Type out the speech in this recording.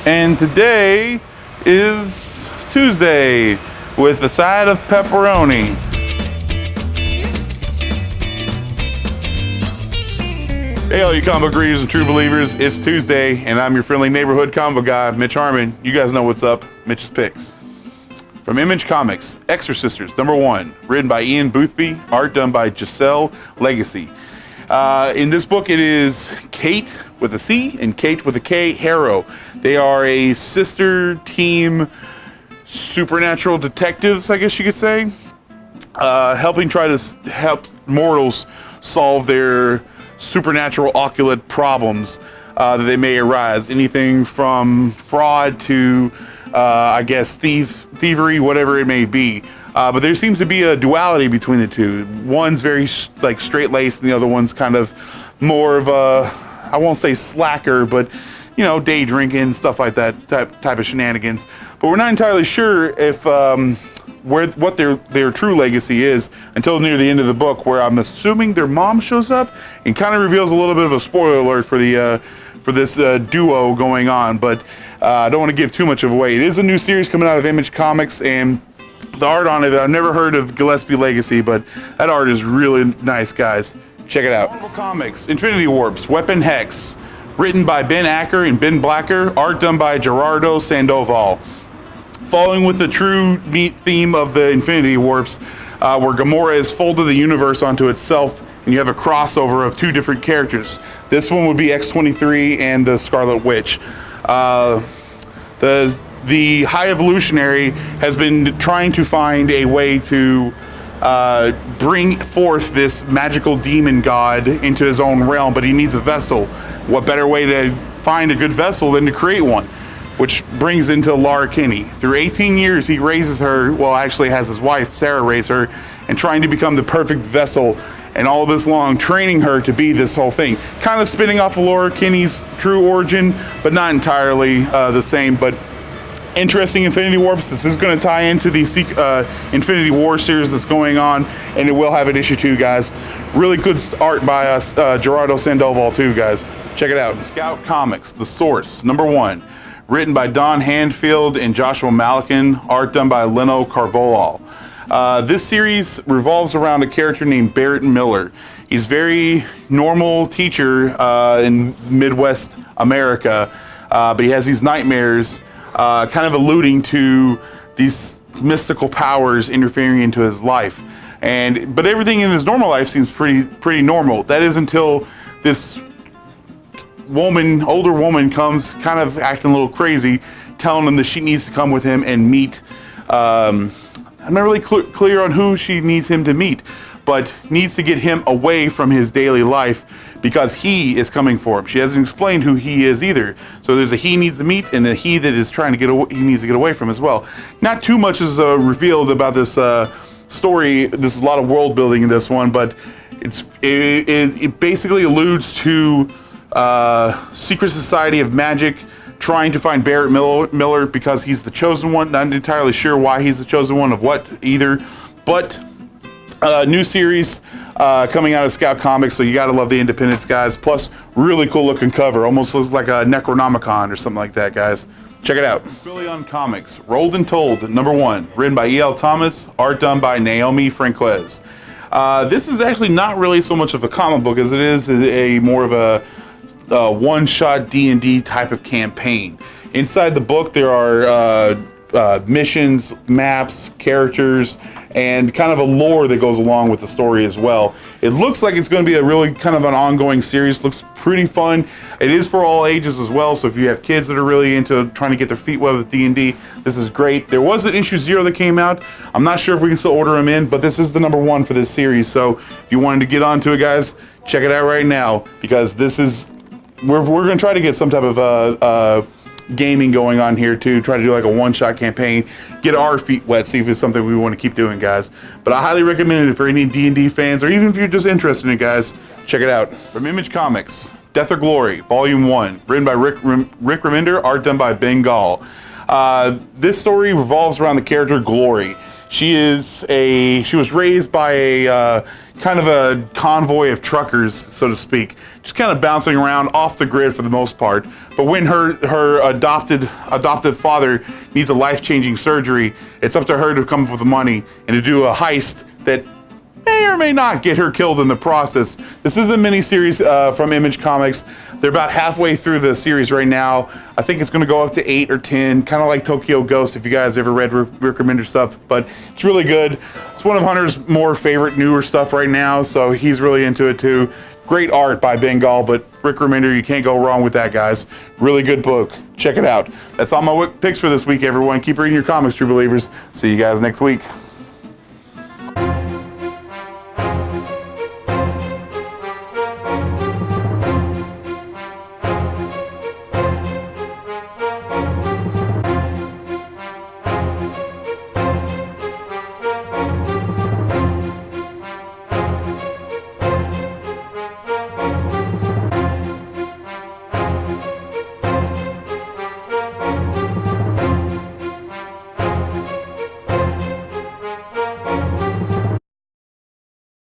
And today is Tuesday with a side of pepperoni. Hey all you comic book readers and true believers, it's Tuesday and I'm your friendly neighborhood comic book guy, Mitch Harmon. You guys know what's up, Mitch's Picks. From Image Comics, Exorcisters, #1, written by Ian Boothby, art done by Giselle Legacy. In this book it is Kate with a C and Kate with a K, Harrow. They are a sister team supernatural detectives, I guess you could say, helping try to help mortals solve their supernatural occult problems that they may arise. Anything from fraud to, I guess, thievery, whatever it may be. But there seems to be a duality between the two. One's very straight-laced, and the other one's kind of more of a, I won't say slacker, but you know, day drinking, stuff like that, type of shenanigans. But we're not entirely sure if what their true legacy is until near the end of the book, where I'm assuming their mom shows up and kind of reveals a little bit of a spoiler alert for the for this duo going on. But I don't want to give too much of away. It is a new series coming out of Image Comics, and the art on it, I've never heard of Gillespie Legacy, but that art is really nice, guys. Check it out. Marvel Comics, Infinity Warps, Weapon Hex, written by Ben Acker and Ben Blacker, art done by Gerardo Sandoval. Following with the true theme of the Infinity Warps, where Gamora has folded the universe onto itself, and you have a crossover of two different characters. This one would be X-23 and the Scarlet Witch. The High Evolutionary has been trying to find a way to bring forth this magical demon god into his own realm, but he needs a vessel. What better way to find a good vessel than to create one? Which brings into Laura Kinney. Through 18 years, he raises her, well, actually has his wife, Sarah, raise her, and trying to become the perfect vessel, and all this long training her to be this whole thing. Kind of spinning off of Laura Kinney's true origin, but not entirely the same. But interesting Infinity Warps. This is going to tie into the Infinity War series that's going on, and it will have an issue 2, guys. Really good art by us, Gerardo Sandoval too, guys. Check it out. Scout Comics, The Source, #1. Written by Don Handfield and Joshua Malikan, art done by Leno Carvolal. This series revolves around a character named Barrett Miller. He's a very normal teacher in Midwest America, but he has these nightmares kind of alluding to these mystical powers interfering into his life. But everything in his normal life seems pretty normal. That is until this older woman comes kind of acting a little crazy, telling him that she needs to come with him and meet, I'm not really clear on who she needs him to meet, but needs to get him away from his daily life because he is coming for him. She hasn't explained who he is either. So there's a he needs to meet and a he that is trying to get away, he needs to get away from as well. Not too much is revealed about this story. There's a lot of world building in this one, but it basically alludes to secret society of magic trying to find Barrett Miller because he's the chosen one. Not entirely sure why he's the chosen one of what either, but new series coming out of Scout Comics, so you gotta love the independents, guys. Plus, really cool looking cover, almost looks like a Necronomicon or something like that, guys. Check it out. Billion Comics, Rolled and Told, #1, written by E.L. Thomas, art done by Naomi Franquez. This is actually not really so much of a comic book as it is a more of a one-shot D&D type of campaign. Inside the book there are missions, maps, characters, and kind of a lore that goes along with the story as well. It looks like it's going to be a really kind of an ongoing series. Looks pretty fun. It is for all ages as well, so if you have kids that are really into trying to get their feet wet with D&D, this is great. There was an issue 0 that came out. I'm not sure if we can still order them in, but this is the #1 for this series, so if you wanted to get onto it, guys, check it out right now, because this is, we're going to try to get some type of gaming going on here too, try to do like a one-shot campaign, get our feet wet, see if it's something we want to keep doing, guys. But I highly recommend it for any D&D fans, or even if you're just interested in it, guys, check it out. From Image Comics, Death or Glory, Volume 1, written by Rick Remender, art done by Ben Gall. This story revolves around the character Glory. She was raised by a kind of a convoy of truckers, so to speak, just kind of bouncing around off the grid for the most part. But when her adopted father needs a life-changing surgery, it's up to her to come up with the money and to do a heist that may or may not get her killed in the process. This is a mini-series from Image Comics. They're about halfway through the series right now. I think it's going to go up to 8 or 10, kind of like Tokyo Ghost, if you guys ever read Rick Remender stuff. But it's really good. It's one of Hunter's more favorite newer stuff right now, so he's really into it too. Great art by Bengal, but Rick Remender, you can't go wrong with that, guys. Really good book. Check it out. That's all my picks for this week, everyone. Keep reading your comics, true believers. See you guys next week.